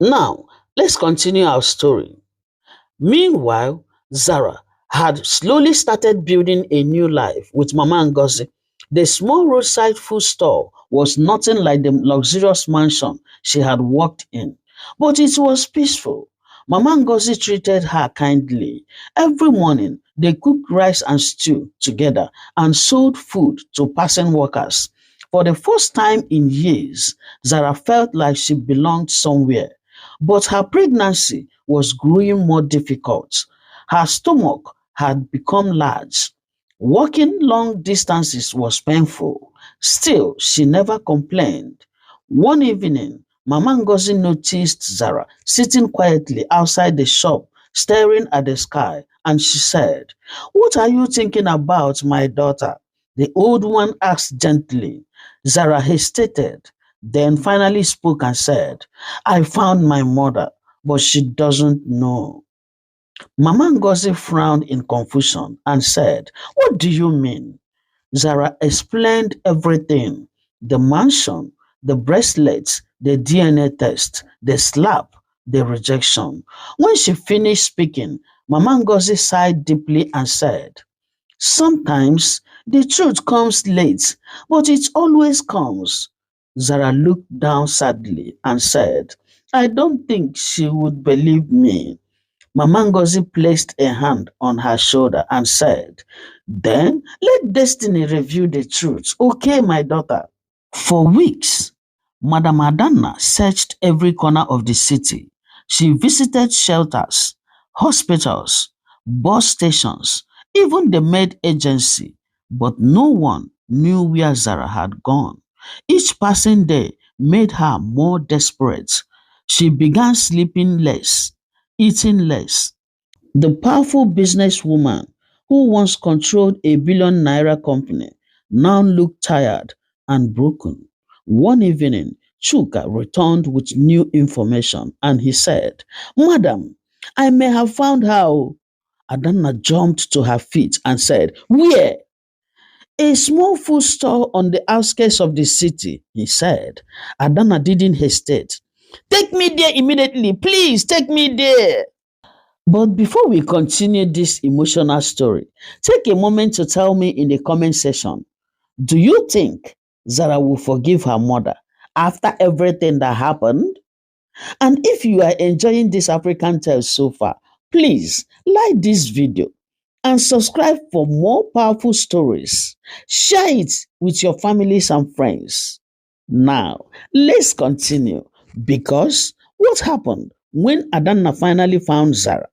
Now, let's continue our story. Meanwhile, Zara had slowly started building a new life with Mama Ngozi. The small roadside food store was nothing like the luxurious mansion she had worked in, but it was peaceful. Mama Ngozi treated her kindly. Every morning, they cooked rice and stew together and sold food to passing workers. For the first time in years, Zara felt like she belonged somewhere. But her pregnancy was growing more difficult. Her stomach had become large. Walking long distances was painful. Still, she never complained. One evening, Mama Ngozi noticed Zara sitting quietly outside the shop, staring at the sky, and she said, "What are you thinking about, my daughter?" The old one asked gently. Zara hesitated, then finally spoke and said, "I found my mother, but she doesn't know." Mama Ngozi frowned in confusion and said, "What do you mean?" Zara explained everything: the mansion, the bracelets, the DNA test, the slap, the rejection. When she finished speaking, Mama Ngozi sighed deeply and said, "Sometimes the truth comes late, but it always comes." Zara looked down sadly and said, "I don't think she would believe me." Mama Ngozi placed a hand on her shoulder and said, "Then let destiny reveal the truth, okay, my daughter?" For weeks, Madam Adana searched every corner of the city. She visited shelters, hospitals, bus stations, even the maid agency, but no one knew where Zara had gone. Each passing day made her more desperate. She began sleeping less, eating less. The powerful businesswoman who once controlled a 1 billion naira company now looked tired and broken. One evening, Chuka returned with new information and he said, "Madam, I may have found her, oh." Adana jumped to her feet and said, "Where?" "A small food store on the outskirts of the city," he said. Adana didn't hesitate. "Take me there immediately, please, take me there." But before we continue this emotional story, take a moment to tell me in the comment section, do you think Zara will forgive her mother after everything that happened? And if you are enjoying this African tale so far, please like this video and subscribe for more powerful stories. Share it with your families and friends. Now, let's continue because what happened when Adana finally found Zara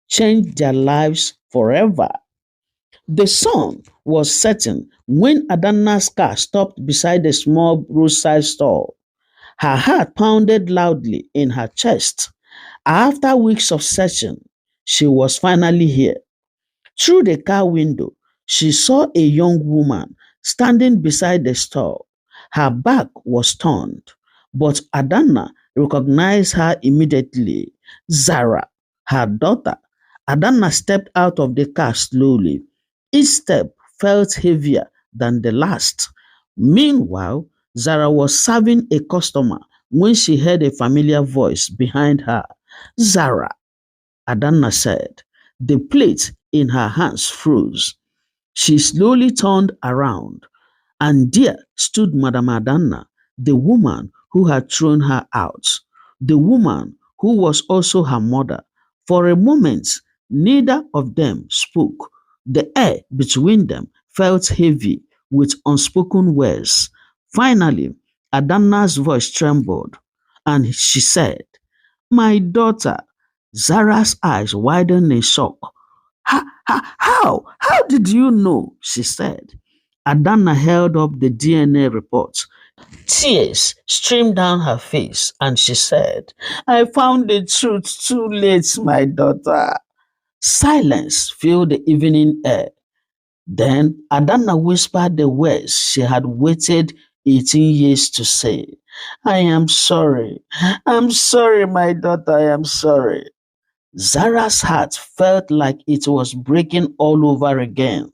changed their lives forever. The sun was setting when Adana's car stopped beside a small roadside stall. Her heart pounded loudly in her chest. After weeks of searching, she was finally here. Through the car window, she saw a young woman standing beside the stall. Her back was turned, but Adana recognized her immediately. Zara, her daughter. Adana stepped out of the car slowly. Each step felt heavier than the last. Meanwhile, Zara was serving a customer when she heard a familiar voice behind her. "Zara," Adana said. The plate in her hands froze. She slowly turned around, and there stood Madame Adana, the woman who had thrown her out, the woman who was also her mother. For a moment, neither of them spoke. The air between them felt heavy with unspoken words. Finally, Adana's voice trembled, and she said, "My daughter." Zara's eyes widened in shock. How? How did you know?" she said. Adana held up the DNA report. Tears streamed down her face and she said, "I found the truth too late, my daughter." Silence filled the evening air. Then Adana whispered the words she had waited 18 years to say. "I am sorry. I'm sorry, my daughter. I am sorry." Zara's heart felt like it was breaking all over again.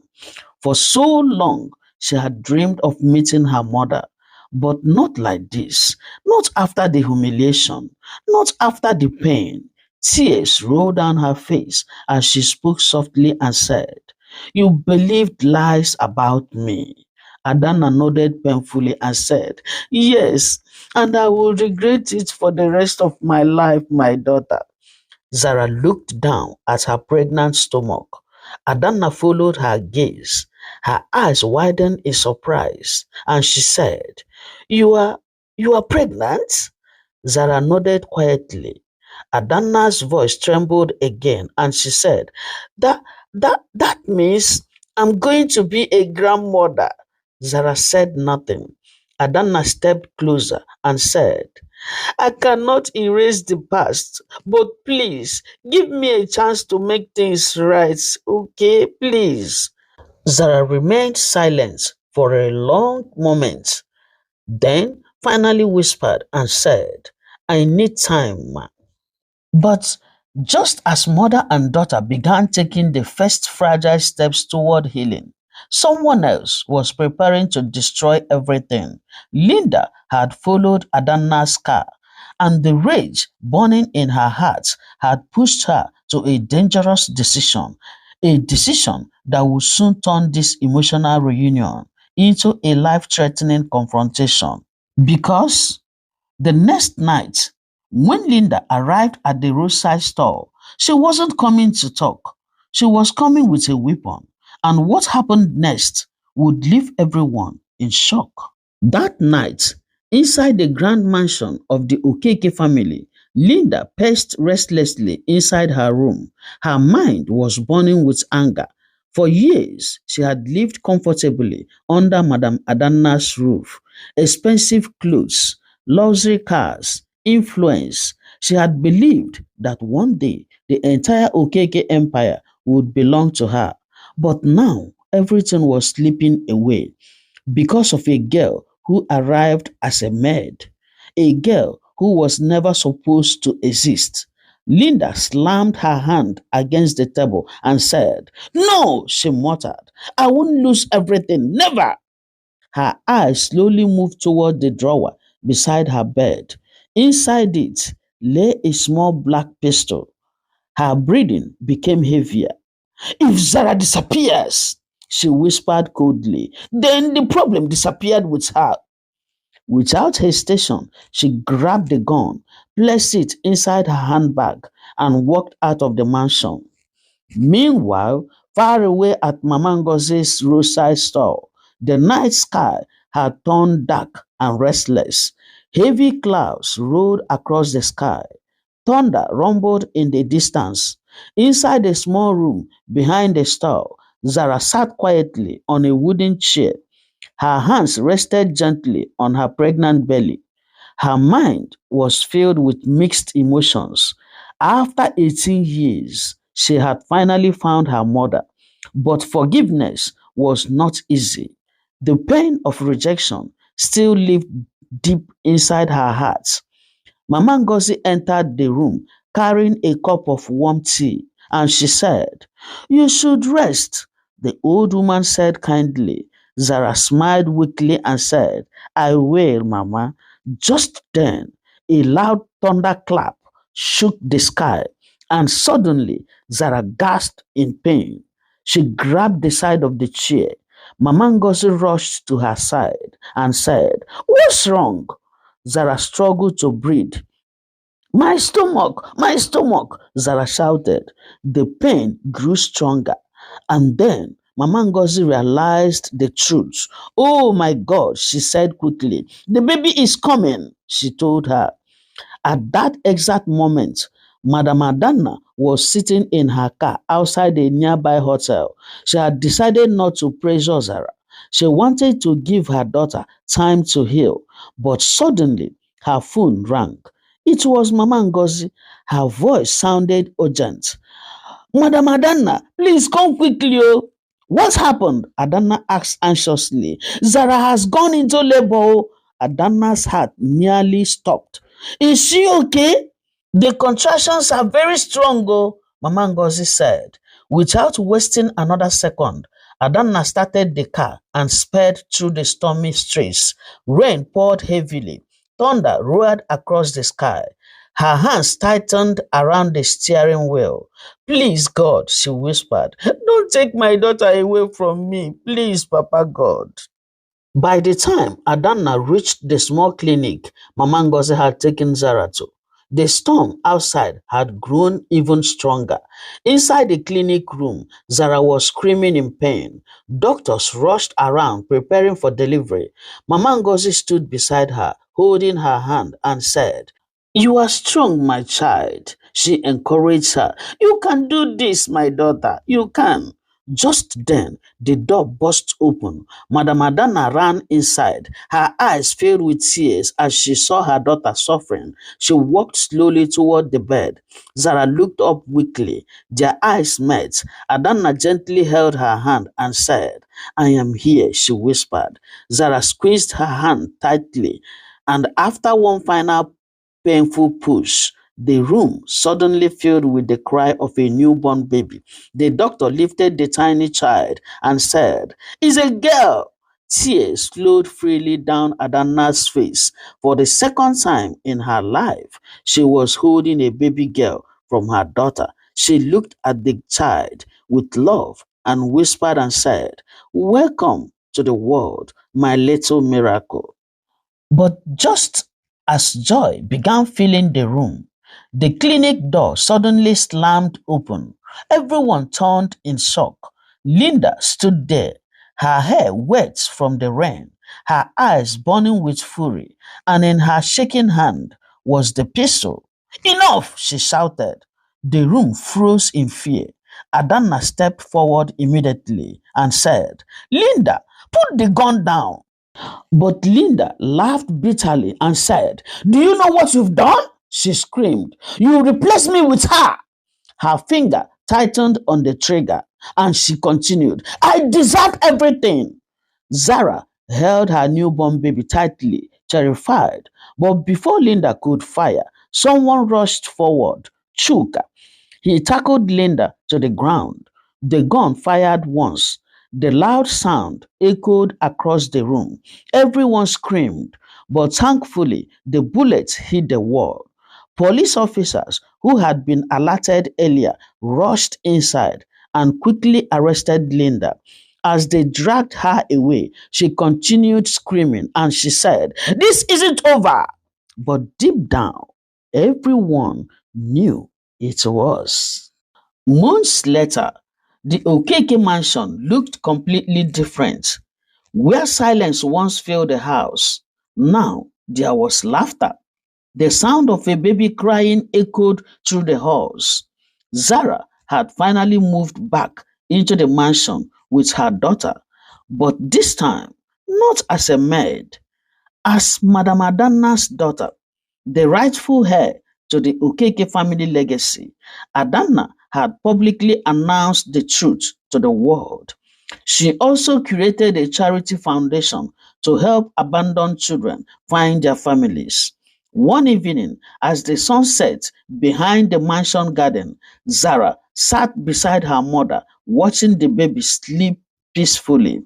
For so long, she had dreamed of meeting her mother, But not like this. Not after the humiliation. Not after the pain. Tears rolled down her face as she spoke softly and said, "You believed lies about me." Adana nodded painfully and said, "Yes, and I will regret it for the rest of my life, my daughter." Zara looked down at her pregnant stomach. Adana followed her gaze. Her eyes widened in surprise, and she said, "You are you are pregnant?" Zara nodded quietly. Adana's voice trembled again, and she said, That means I'm going to be a grandmother." Zara said nothing. Adana stepped closer and said, "I cannot erase the past, but please give me a chance to make things right, okay? Please." Zara remained silent for a long moment, then finally whispered and said, "I need time, ma." But just as mother and daughter began taking the first fragile steps toward healing, someone else was preparing to destroy everything. Linda had followed Adana's car, and the rage burning in her heart had pushed her to a dangerous decision, a decision that would soon turn this emotional reunion into a life threatening confrontation. Because the next night, when Linda arrived at the roadside stall, she wasn't coming to talk. She was coming with a weapon. And what happened next would leave everyone in shock. That night, inside the grand mansion of the Okeke family, Linda paced restlessly inside her room. Her mind was burning with anger. For years, she had lived comfortably under Madame Adana's roof. Expensive clothes, luxury cars, influence. She had believed that one day the entire Okeke empire would belong to her. But now everything was slipping away because of a girl who arrived as a maid, a girl who was never supposed to exist. Linda slammed her hand against the table and said, "No," she muttered. "I won't lose everything. Never." Her eyes slowly moved toward the drawer beside her bed. Inside it lay a small black pistol. Her breathing became heavier. "If Zara disappears," she whispered coldly, "then the problem disappeared with her." Without hesitation, she grabbed the gun, placed it inside her handbag, and walked out of the mansion. Meanwhile, far away at Mama Ngozi's roadside stall, the night sky had turned dark and restless. Heavy clouds rolled across the sky. Thunder rumbled in the distance. Inside a small room behind the stall, Zara sat quietly on a wooden chair. Her hands rested gently on her pregnant belly. Her mind was filled with mixed emotions. After 18 years, she had finally found her mother, but forgiveness was not easy. The pain of rejection still lived deep inside her heart. Mama Ngozi entered the room carrying a cup of warm tea, and she said, "You should rest." The old woman said kindly. Zara smiled weakly and said, "I will, Mama." Just then, a loud thunderclap shook the sky, and suddenly Zara gasped in pain. She grabbed the side of the chair. Mama Ngozi rushed to her side and said, "What's wrong?" Zara struggled to breathe. My stomach, Zara shouted. The pain grew stronger. And then Mama Ngozi realized the truth. "Oh my God," she said quickly. "The baby is coming," she told her. At that exact moment, Madame Adana was sitting in her car outside a nearby hotel. She had decided not to pressure Zara. She wanted to give her daughter time to heal. But suddenly, her phone rang. It was Mama Ngozi. Her voice sounded urgent. "Madam Adana, please come quickly. Oh." "What happened?" Adana asked anxiously. "Zara has gone into labor. Oh." Adana's heart nearly stopped. "Is she okay?" "The contractions are very strong, oh," Mama Ngozi said. Without wasting another second, Adana started the car and sped through the stormy streets. Rain poured heavily. Thunder roared across the sky. Her hands tightened around the steering wheel. Please, God, she whispered, don't take my daughter away from me. Please, Papa God. By the time Adana reached the small clinic Mama Ngozi had taken Zara to, the storm outside had grown even stronger. Inside the clinic room, Zara was screaming in pain. Doctors rushed around preparing for delivery. Mama Ngozi stood beside her, holding her hand, and said, you are strong, my child. She encouraged her. You can do this, my daughter. You can. Just then, the door burst open. Madam Adana ran inside. Her eyes filled with tears as she saw her daughter suffering. She walked slowly toward the bed. Zara looked up weakly. Their eyes met. Adana gently held her hand and said, I am here, she whispered. Zara squeezed her hand tightly, and after one final painful push, the room suddenly filled with the cry of a newborn baby. The doctor lifted the tiny child and said, it's a girl. Tears flowed freely down Adana's face. For the second time in her life, she was holding a baby girl from her daughter. She looked at the child with love and whispered and said, welcome to the world, my little miracle. But just as joy began filling the room, the clinic door suddenly slammed open. Everyone turned in shock. Linda stood there, her hair wet from the rain, her eyes burning with fury, and in her shaking hand was the pistol. Enough, she shouted. The room froze in fear. Adana stepped forward immediately and said, Linda, put the gun down. But Linda laughed bitterly and said, do you know what you've done? She screamed. You replaced me with her. Her finger tightened on the trigger and she continued, I deserve everything. Zara held her newborn baby tightly, terrified. But before Linda could fire, someone rushed forward. Chuka. He tackled Linda to the ground. The gun fired once. The loud sound echoed across the room. Everyone screamed, but thankfully the bullets hit the wall. Police officers who had been alerted earlier rushed inside and quickly arrested Linda. As they dragged her away, she continued screaming and she said, this isn't over. But deep down, everyone knew it was. Months later, the Okeke mansion looked completely different. Where silence once filled the house, now there was laughter. The sound of a baby crying echoed through the halls. Zara had finally moved back into the mansion with her daughter, but this time not as a maid, as Madame Adana's daughter, the rightful heir to the Okeke family legacy. Adana had publicly announced the truth to the world. She also created a charity foundation to help abandoned children find their families. One evening, as the sun set behind the mansion garden, Zara sat beside her mother, watching the baby sleep peacefully.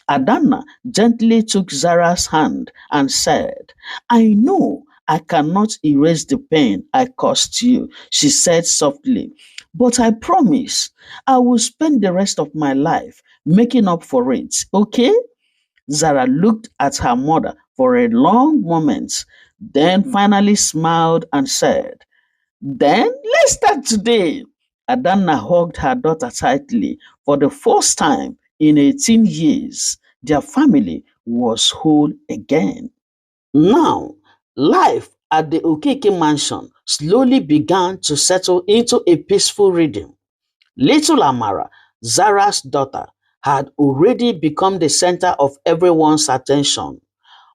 Adana gently took Zara's hand and said, I know I cannot erase the pain I caused you, she said softly, but I promise I will spend the rest of my life making up for it, okay? Zara looked at her mother for a long moment, then finally smiled and said, then let's start today. Adana hugged her daughter tightly. For the first time in 18 years, their family was whole again. Now, life at the Okeke mansion slowly began to settle into a peaceful rhythm. Little Amara, Zara's daughter, had already become the center of everyone's attention.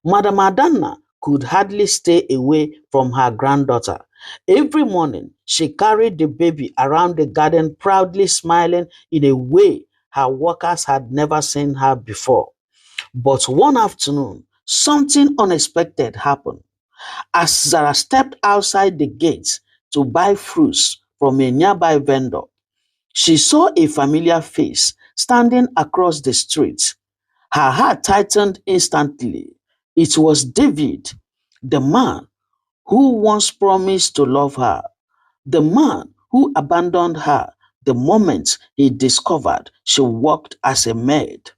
Madam Adana could hardly stay away from her granddaughter. Every morning, she carried the baby around the garden proudly smiling in a way her workers had never seen her before. But one afternoon, something unexpected happened. As Zara stepped outside the gates to buy fruits from a nearby vendor, she saw a familiar face standing across the street. Her heart tightened instantly. It was David, the man who once promised to love her, the man who abandoned her the moment he discovered she worked as a maid.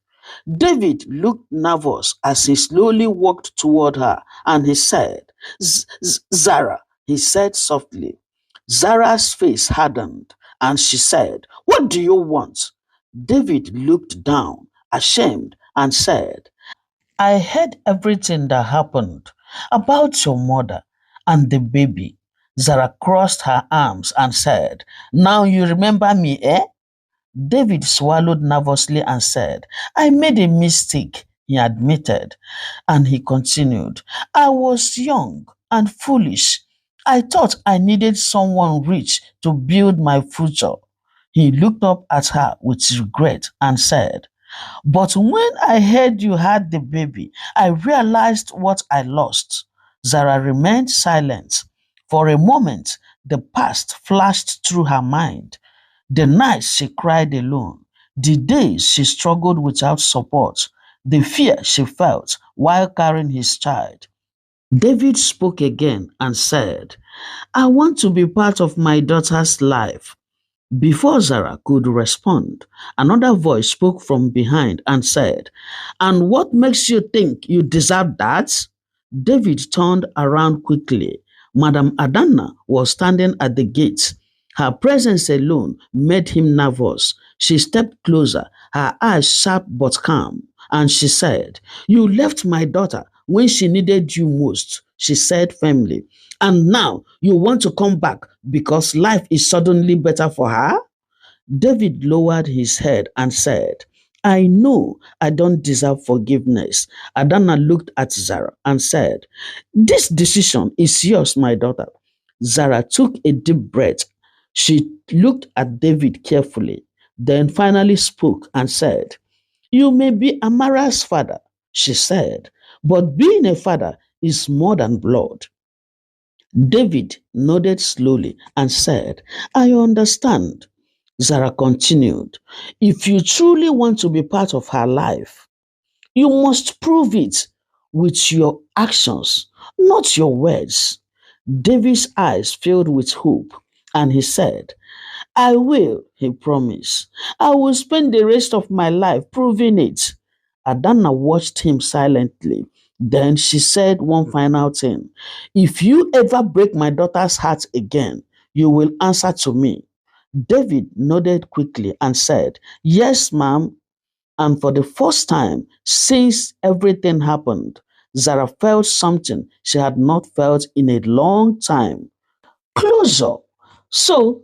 David looked nervous as he slowly walked toward her and he said, Zara, he said softly. Zara's face hardened and she said, What do you want? David looked down, ashamed, and said, I heard everything that happened about your mother and the baby. Zara crossed her arms and said, Now you remember me, eh? David swallowed nervously and said, I made a mistake, he admitted. And he continued, I was young and foolish. I thought I needed someone rich to build my future. He looked up at her with regret and said, But when I heard you had the baby, I realized what I lost. Zara remained silent. For a moment, the past flashed through her mind. The nights she cried alone, the days she struggled without support, the fear she felt while carrying his child. David spoke again and said, I want to be part of my daughter's life. Before Zara could respond, another voice spoke from behind and said, And what makes you think you deserve that? David turned around quickly. Madame Adana was standing at the gate. Her presence alone made him nervous. She stepped closer, her eyes sharp but calm, and she said, You left my daughter when she needed you most, she said firmly. And now you want to come back because life is suddenly better for her? David lowered his head and said, I know I don't deserve forgiveness. Adana looked at Zara and said, This decision is yours, my daughter. Zara took a deep breath. She looked at David carefully, then finally spoke and said, You may be Amara's father, she said, but being a father is more than blood. David nodded slowly and said, I understand. Zara continued, If you truly want to be part of her life, you must prove it with your actions, not your words. David's eyes filled with hope, and he said, I will, he promised. I will spend the rest of my life proving it. Adana watched him silently. Then she said one final thing. If you ever break my daughter's heart again, you will answer to me. David nodded quickly and said, Yes, ma'am. And for the first time since everything happened, Zara felt something she had not felt in a long time. Closure. So,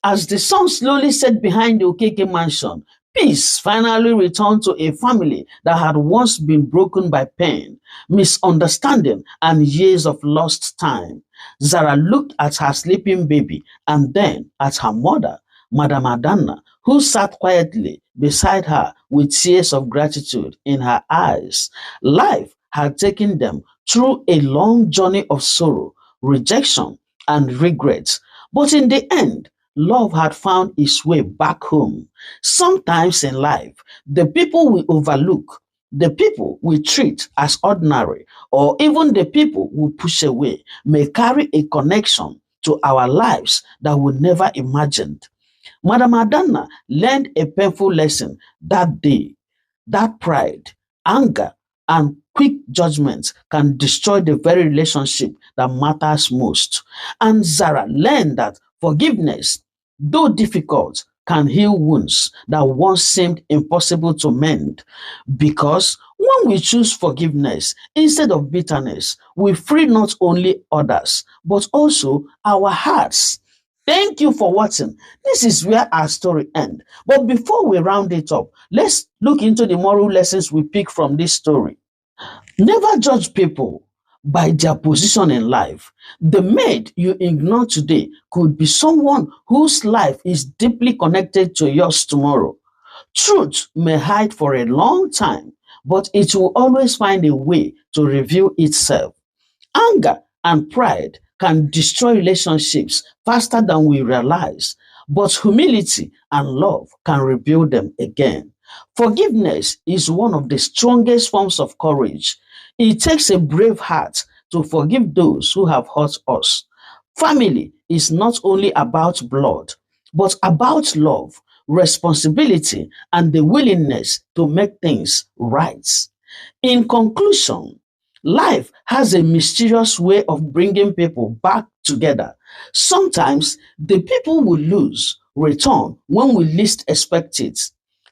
as the sun slowly set behind the Okeke mansion, peace finally returned to a family that had once been broken by pain, misunderstanding, and years of lost time. Zara looked at her sleeping baby and then at her mother, Madame Adana, who sat quietly beside her with tears of gratitude in her eyes. Life had taken them through a long journey of sorrow, rejection, and regrets. But in the end, love had found its way back home. Sometimes in life, the people we overlook, the people we treat as ordinary, or even the people we push away may carry a connection to our lives that we never imagined. Madam Adana learned a painful lesson that day, that pride, anger, and quick judgments can destroy the very relationship that matters most. And Zara learned that forgiveness, though difficult, can heal wounds that once seemed impossible to mend. Because when we choose forgiveness instead of bitterness, we free not only others, but also our hearts. Thank you for watching. This is where our story ends. But before we round it up, let's look into the moral lessons we pick from this story. Never judge people by their position in life. The maid you ignore today could be someone whose life is deeply connected to yours tomorrow. Truth may hide for a long time, but it will always find a way to reveal itself. Anger and pride can destroy relationships faster than we realize, but humility and love can rebuild them again. Forgiveness is one of the strongest forms of courage. It takes a brave heart to forgive those who have hurt us. Family is not only about blood, but about love, responsibility, and the willingness to make things right. In conclusion, life has a mysterious way of bringing people back together. Sometimes the people we lose return when we least expect it.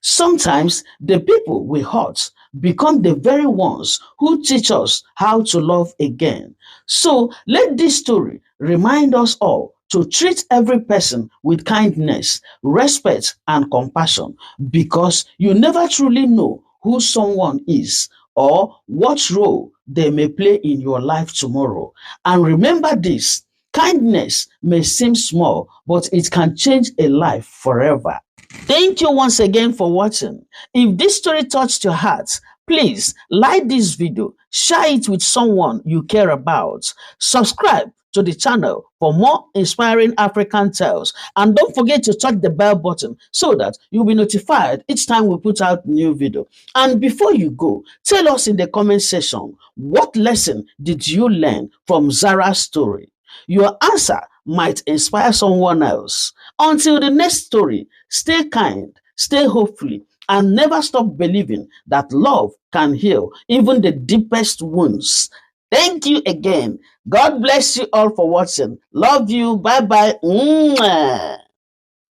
Sometimes the people we hurt become the very ones who teach us how to love again. So let this story remind us all to treat every person with kindness, respect, and compassion, because you never truly know who someone is or what role they may play in your life tomorrow. And remember this: kindness may seem small, but it can change a life forever. Thank you once again for watching. If this story touched your heart, please like this video, share it with someone you care about, subscribe to the channel for more inspiring African tales, and don't forget to touch the bell button so that you'll be notified each time we put out new video. And before you go, tell us in the comment section, what lesson did you learn from Zara's story? Your answer might inspire someone else. Until the next story, stay kind, stay hopeful, and never stop believing that love can heal even the deepest wounds. Thank you again. God bless you all for watching. Love you. Bye bye. Mwah.